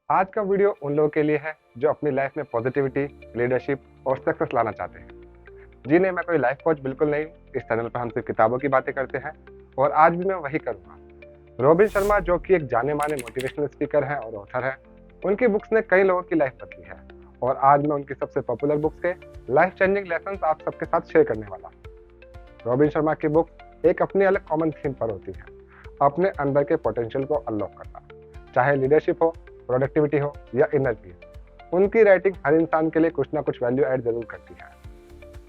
आज का वीडियो उन लोगों के लिए है जो अपनी लाइफ में पॉजिटिविटी, लीडरशिप और सक्सेस लाना चाहते हैं। जी नहीं, मैं कोई लाइफ कोच बिल्कुल नहीं हूँ। इस चैनल पर हम सिर्फ किताबों की बातें करते हैं और आज भी मैं वही करूँगा। रॉबिन शर्मा, जो कि एक जाने माने मोटिवेशनल स्पीकर हैं और ऑथर हैं, उनकी बुक्स ने कई लोगों की लाइफ बदली है और आज मैं उनकी सबसे पॉपुलर बुक्स के लाइफ चेंजिंग लेसन आप सबके साथ शेयर करने वाला हूँ। रॉबिन शर्मा की बुक एक अपनी अलग कॉमन थीम पर होती है, अपने अंदर के पोटेंशियल को अनलॉक करना, चाहे लीडरशिप हो, प्रोडक्टिविटी हो या इनर पीस। उनकी राइटिंग हर इंसान के लिए कुछ ना कुछ वैल्यू ऐड जरूर करती है।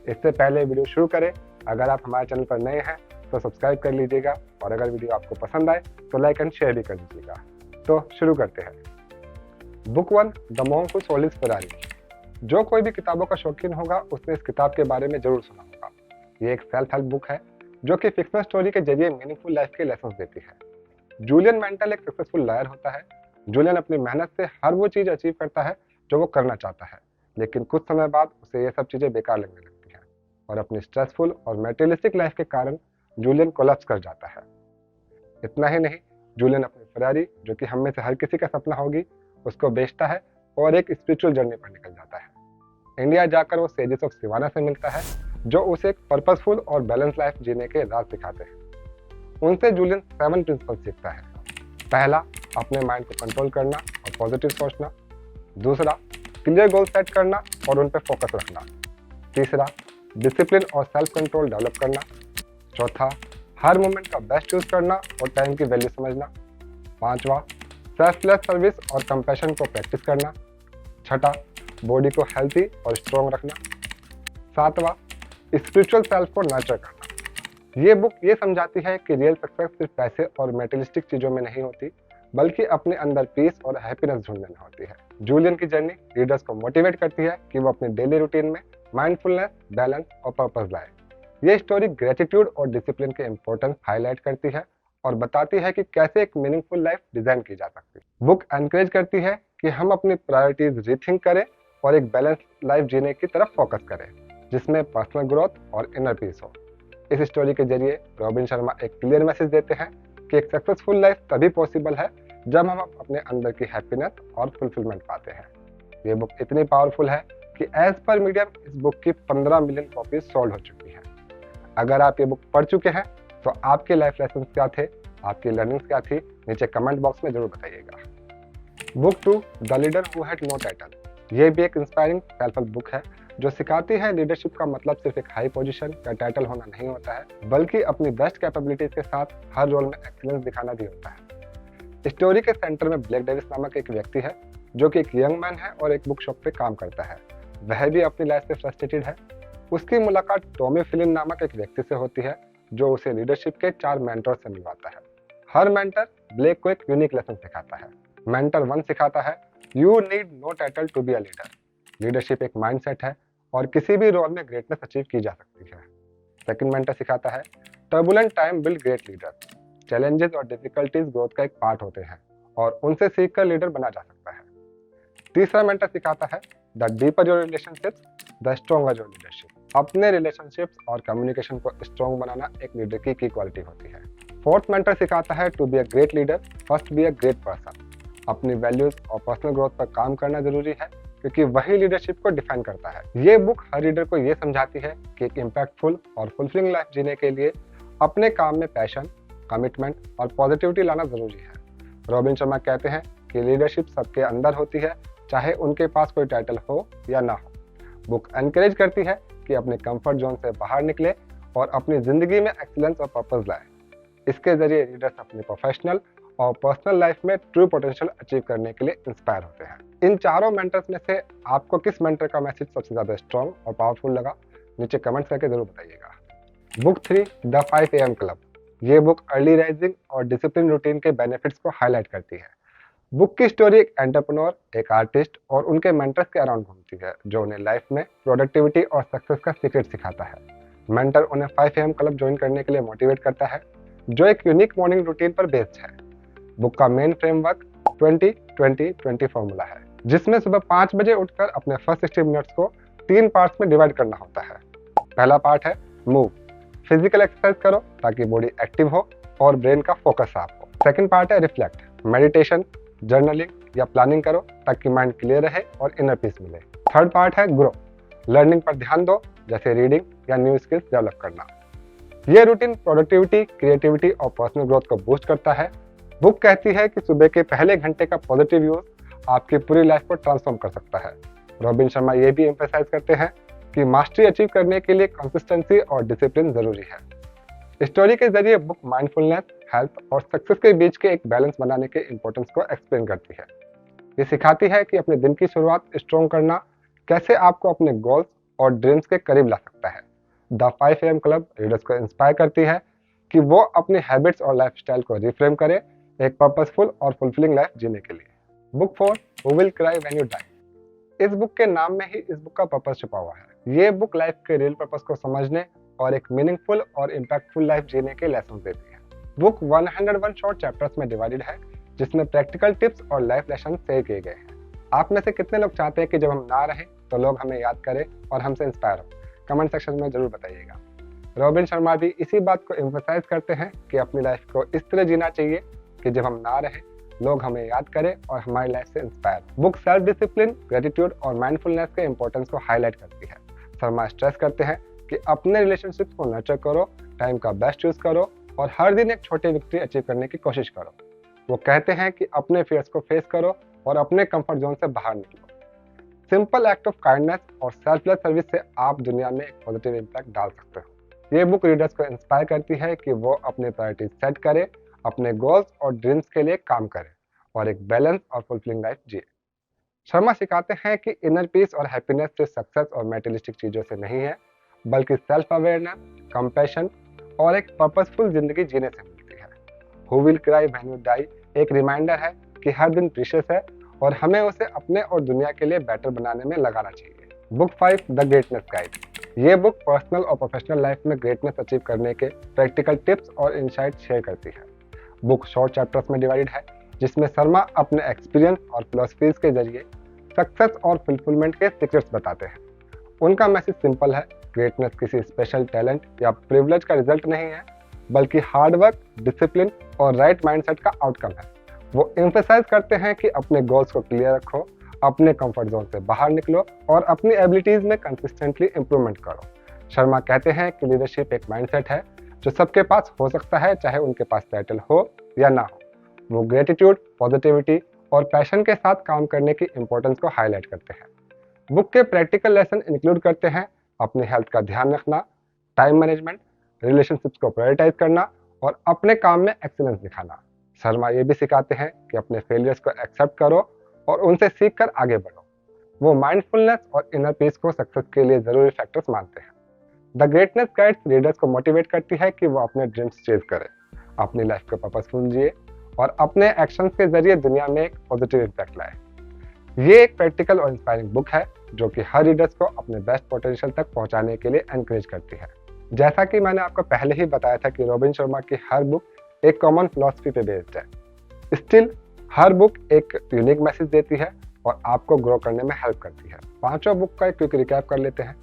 इससे पहले वीडियो शुरू करें, अगर आप हमारे चैनल पर नए हैं तो सब्सक्राइब कर लीजिएगा और अगर वीडियो आपको पसंद आए तो लाइक एंड शेयर भी कर दीजिएगा। तो शुरू करते हैं। Book 1, the monk who sold his Ferrari. जो कोई भी किताबों का शौकीन होगा उसने इस किताब के बारे में जरूर सुना होगा। ये एक सेल्फ हेल्प बुक है जो कि फिक्शनल स्टोरी के जरिए मीनिंगफुल लाइफ के लेसन देती है। जूलियन मेंटल एक सक्सेसफुल लॉयर होता है। जूलियन अपनी मेहनत से हर वो चीज अचीव करता है जो वो करना चाहता है, लेकिन कुछ समय बाद उसे ये सब चीजें बेकार लगने लगती हैं और अपनी स्ट्रेसफुल और मटेरियलिस्टिक लाइफ के कारण जूलियन कोलैप्स कर जाता है। इतना ही नहीं, जूलियन अपनी फरारी, जो कि हम में से हर किसी का सपना होगी, उसको बेचता है और एक स्पिरिचुअल जर्नी पर निकल जाता है। इंडिया जाकर वो सेजेस ऑफ सिवाना से मिलता है जो उसे एक पर्पसफुल और बैलेंस लाइफ जीने के राज सिखाते हैं। उनसे जूलियन 7 प्रिंसिपल सीखता है। पहला, अपने माइंड को कंट्रोल करना और पॉजिटिव सोचना। दूसरा, क्लियर गोल सेट करना और उन पर फोकस रखना। तीसरा, डिसिप्लिन और सेल्फ कंट्रोल डेवलप करना। चौथा, हर मोमेंट का बेस्ट यूज करना और टाइम की वैल्यू समझना। पांचवा, सेल्फलेस सर्विस और कंपैशन को प्रैक्टिस करना। छठा, बॉडी को हेल्थी और स्ट्रॉन्ग रखना। सातवां, स्पिरिचुअल सेल्फ को नर्चर करना। ये बुक ये समझाती है कि रियल सक्सेस सिर्फ पैसे और मेटेरियलिस्टिक चीजों में नहीं होती, बल्कि अपने अंदर पीस और हैप्पीनेस ढूंढने में होती है। जूलियन की जर्नी रीडर्स को मोटिवेट करती है कि वो अपने डेली रूटीन में माइंडफुलनेस, बैलेंस और पर्पस लाए। ये स्टोरी ग्रेटिट्यूड और डिसिप्लिन के इंपॉर्टेंस हाईलाइट करती है और बताती है कि कैसे एक मीनिंगफुल लाइफ डिजाइन की जा सकती है। बुक एनकरेज करती है कि हम अपनी प्रायोरिटीज रीथिंक करें और एक बैलेंस लाइफ जीने की तरफ फोकस करें, जिसमें पर्सनल ग्रोथ और इनर पीस हो। इस स्टोरी के जरिए रॉबिन शर्मा एक क्लियर मैसेज देते हैं कि एक सक्सेसफुल लाइफ तभी पॉसिबल है जब हम अपने अंदर की हैप्पीनेस और फुलफिलमेंट पाते हैं। ये बुक इतनी पावरफुल है कि एज पर मीडियम इस बुक की 15 मिलियन कॉपीज सोल्ड हो चुकी हैं। अगर आप ये बुक पढ़ चुके हैं तो आपके लाइफ लेसन क्या थे, आपकी लर्निंग्स क्या थी, नीचे कमेंट बॉक्स में जरूर बताइएगा। Book 2, the leader who had no title. ये भी एक इंस्पायरिंग सेल्फ हेल्प बुक है जो सिखाती है लीडरशिप का मतलब सिर्फ एक हाई पोजीशन या टाइटल होना नहीं होता है, बल्कि अपनी बेस्ट कैपेबिलिटीज के साथ हर रोल में एक्सीलेंस दिखाना भी होता है। स्टोरी के सेंटर में ब्लैक डेविस नामक एक व्यक्ति है जो कि एक यंग मैन है और एक बुक शॉप पे काम करता है। वह भी अपनी लाइफ से फ्रस्ट्रेटेड है। उसकी मुलाकात टॉमी फिलिन नामक एक व्यक्ति से होती है जो उसे लीडरशिप के 4 मेंटर से मिलवाता है। हर मेंटर ब्लेक को एक यूनिक लेसन सिखाता है। मेंटर 1 सिखाता है, you need no title to be a leader. Leadership एक माइंडसेट है और किसी भी रोल में ग्रेटनेस अचीव की जा सकती है। सेकंड मेंटर सिखाता है, turbulent time build great leader. Challenges और डिफिकल्टीज ग्रोथ का एक पार्ट होते हैं और उनसे सीखकर लीडर बना जा सकता है। तीसरा मेंटर सिखाता है, the deeper your relationships the stronger your leadership. अपने रिलेशनशिप्स और कम्युनिकेशन को स्ट्रॉन्ग बनाना एक लीडर की क्वालिटी होती है। फोर्थ मेंटर सिखाता है, to be a great leader first be a great person. अपनी वैल्यूज और पर्सनल ग्रोथ पर काम करना जरूरी है क्योंकि वही लीडरशिप को डिफाइन करता है। ये बुक हर रीडर को ये समझाती है कि एक इम्पैक्टफुल और फुलफिलिंग लाइफ जीने के लिए अपने काम में पैशन, कमिटमेंट और पॉजिटिविटी लाना जरूरी है। रॉबिन शर्मा कहते हैं कि लीडरशिप सबके अंदर होती है, चाहे उनके पास कोई टाइटल हो या ना हो। बुक एनकरेज करती है कि अपने कंफर्ट जोन से बाहर निकले और अपनी जिंदगी में एक्सीलेंस और पर्पस लाए। इसके जरिए लीडर्स अपनी प्रोफेशनल और पर्सनल लाइफ में ट्रू पोटेंशियल अचीव करने के लिए इंस्पायर होते हैं। इन चारों मेंटर्स में से आपको किस मेंटर का मैसेज सबसे ज्यादा स्ट्रॉन्ग और पावरफुल लगा, नीचे कमेंट्स करके जरूर बताइएगा। Book 3, the 5 AM club. ये बुक अर्ली राइजिंग और डिसिप्लिन रूटीन के बेनिफिट्स को हाईलाइट करती है। बुक की स्टोरी एक एंटरप्रेन्योर, एक आर्टिस्ट और उनके मेंटर्स के अराउंड घूमती है जो उन्हें लाइफ में प्रोडक्टिविटी और सक्सेस का सीक्रेट सिखाता है। मेंटर उन्हें 5 AM क्लब ज्वाइन करने के लिए मोटिवेट करता है जो एक यूनिक मॉर्निंग रूटीन पर बेस्ड है। बुक का मेन फ्रेमवर्क 20-20-20 फॉर्मूला है, जिसमें सुबह 5 बजे उठकर अपने फर्स्ट 60 मिनट्स को 3 पार्ट्स में डिवाइड करना होता है। पहला पार्ट है मूव, फिजिकल एक्सरसाइज करो ताकि बॉडी एक्टिव हो और ब्रेन का फोकस साफ हो। सेकंड पार्ट है रिफ्लेक्ट, मेडिटेशन, जर्नलिंग या प्लानिंग करो ताकि माइंड क्लियर रहे और इनर पीस मिले। थर्ड पार्ट है ग्रो। लर्निंग पर ध्यान दो, जैसे रीडिंग या न्यू स्किल्स डेवलप करना। ये रूटीन प्रोडक्टिविटी, क्रिएटिविटी और पर्सनल ग्रोथ को बूस्ट करता है। बुक कहती है कि सुबह के पहले घंटे का पॉजिटिव यूज आपकी पूरी लाइफ को ट्रांसफॉर्म कर सकता है। रॉबिन शर्मा ये भी एम्फेसाइज करते हैं कि मास्टरी अचीव करने के लिए कंसिस्टेंसी और डिसिप्लिन जरूरी है। स्टोरी के जरिए बुक माइंडफुलनेस, हेल्थ और सक्सेस के बीच के एक बैलेंस बनाने के इंपॉर्टेंस को एक्सप्लेन करती है। ये सिखाती है कि अपने दिन की शुरुआत स्ट्रॉन्ग करना कैसे आपको अपने गोल्स और ड्रीम्स के करीब ला सकता है। द 5 AM क्लब रीडर्स को इंस्पायर करती है कि वो अपनी हैबिट्स और लाइफस्टाइल को रिफ्रेम करें एक पर्पसफुल और फुलफिलिंग लाइफ जीने के लिए। Book 4 who will cry when you die. इस बुक के नाम में ही इस बुक का पर्पस छुपा हुआ है। ये बुक लाइफ के रियल पर्पस को समझने और एक मीनिंगफुल और इम्पैक्टफुल लाइफ जीने के लेसन देती है। बुक 101 शॉर्ट चैप्टर्स में डिवाइडेड है, जिसमें प्रैक्टिकल टिप्स और लाइफ लेसन शेयर किए गए हैं। आप में से कितने लोग चाहते हैं कि जब हम ना रहें तो लोग हमें याद करें और हमसे इंस्पायर हो? कमेंट सेक्शन में जरूर बताइएगा। रॉबिन शर्मा भी इसी बात को एम्फसाइज करते हैं कि अपनी लाइफ को इस तरह जीना चाहिए कि जब हम ना रहे लोग हमें याद करें और हमारी लाइफ से inspire. Book shelf discipline, gratitude और माइंडफुलनेस के इंपॉर्टेंस को हाईलाइट करती है। शर्मा स्ट्रेस करते हैं कि अपने रिलेशनशिप को नर्चर करो, टाइम का बेस्ट यूज करो और हर दिन एक छोटी विक्ट्री अचीव करने की कोशिश करो। वो कहते हैं कि अपने फियर्स को फेस करो और अपने कंफर्ट जोन से बाहर निकलो। सिंपल एक्ट ऑफ काइंडनेस और सेल्फलेस सर्विस से आप दुनिया में एक पॉजिटिव इम्पैक्ट डाल सकते हो। ये बुक रीडर्स को इंस्पायर करती है कि वो अपने प्रायोरिटीज सेट करें, अपने गोल्स और ड्रीम्स के लिए काम करें और एक बैलेंस और फुलफिलिंग लाइफ जिए। शर्मा सिखाते हैं कि इनर पीस और हैप्पीनेस सिर्फ सक्सेस और मेटेरियलिस्टिक चीजों से नहीं है, बल्कि सेल्फ अवेयरनेस, कंपैशन और एक पर्पसफुल जिंदगी जीने से मिलती है। Who will cry when you die एक रिमाइंडर है कि हर दिन प्रीशियस है और हमें उसे अपने और दुनिया के लिए बेटर बनाने में लगाना चाहिए। Book 5 the greatness guide. ये बुक पर्सनल और प्रोफेशनल लाइफ में ग्रेटनेस अचीव करने के प्रैक्टिकल टिप्स और इनसाइट शेयर करती है। बुक शॉर्ट चैप्टर्स में डिवाइडेड है, जिसमें शर्मा अपने एक्सपीरियंस और फिलॉसफीज के जरिए सक्सेस और फुलफिलमेंट के सीक्रेट्स बताते हैं। उनका मैसेज सिंपल है, ग्रेटनेस किसी स्पेशल टैलेंट या प्रिविलेज का रिजल्ट नहीं है, बल्कि हार्डवर्क, डिसिप्लिन और राइट माइंडसेट का आउटकम है। वो एम्फसाइज करते हैं कि अपने गोल्स को क्लियर रखो, अपने कंफर्ट जोन से बाहर निकलो और अपनी एबिलिटीज में कंसिस्टेंटली इंप्रूवमेंट करो। शर्मा कहते हैं कि लीडरशिप एक माइंडसेट है जो सबके पास हो सकता है, चाहे उनके पास टाइटल हो या ना हो। वो ग्रेटिट्यूड, पॉजिटिविटी और पैशन के साथ काम करने की इंपॉर्टेंस को हाईलाइट करते हैं। बुक के प्रैक्टिकल लेसन इंक्लूड करते हैं अपनी हेल्थ का ध्यान रखना, टाइम मैनेजमेंट, रिलेशनशिप्स को प्रायोरिटाइज करना और अपने काम में एक्सीलेंस दिखाना। शर्मा ये भी सिखाते हैं कि अपने फेलियर्स को एक्सेप्ट करो और उनसे सीख कर आगे बढ़ो। वो माइंडफुलनेस और इनर पीस को सक्सेस के लिए जरूरी फैक्टर्स मानते हैं। द ग्रेटनेस गाइड्स रीडर्स को मोटिवेट करती है कि वो अपने ड्रीम्स चेज करें, अपनी लाइफ को पर्पसफुल जिए और अपने एक्शंस के जरिए दुनिया में एक पॉजिटिव इम्पैक्ट लाए। ये एक प्रैक्टिकल और इंस्पायरिंग बुक है जो कि हर रीडर्स को अपने बेस्ट पोटेंशियल तक पहुंचाने के लिए एनकरेज करती है। जैसा कि मैंने आपको पहले ही बताया था कि रॉबिन शर्मा की हर बुक एक कॉमन फिलॉसफी पे बेस्ड है। स्टिल हर बुक एक यूनिक मैसेज देती है और आपको ग्रो करने में हेल्प करती है। पांचों बुक का एक क्विक रिकैप कर लेते हैं।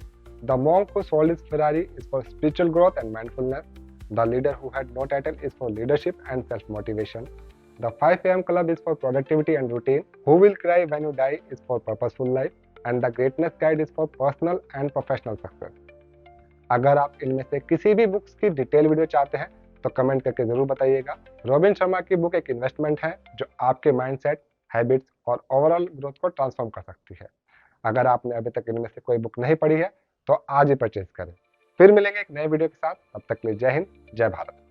The monk who sold his Ferrari is for spiritual growth and mindfulness. The leader who had no title is for leadership and self motivation. The 5 AM club is for productivity and routine. Who will cry when you die is for purposeful life and the greatness guide is for personal and professional success. अगर आप इनमें से किसी भी books की detail video चाहते हैं तो कमेंट करके जरूर बताइएगा। रॉबिन शर्मा की बुक एक इन्वेस्टमेंट है जो आपके माइंडसेट, हैबिट्स और ओवरऑल ग्रोथ को ट्रांसफॉर्म कर सकती है। अगर आपने अभी तक इनमें से कोई बुक नहीं पढ़ी है तो आज ही परचेज करें। फिर मिलेंगे एक नए वीडियो के साथ, तब तक के लिए जय हिंद, जय भारत।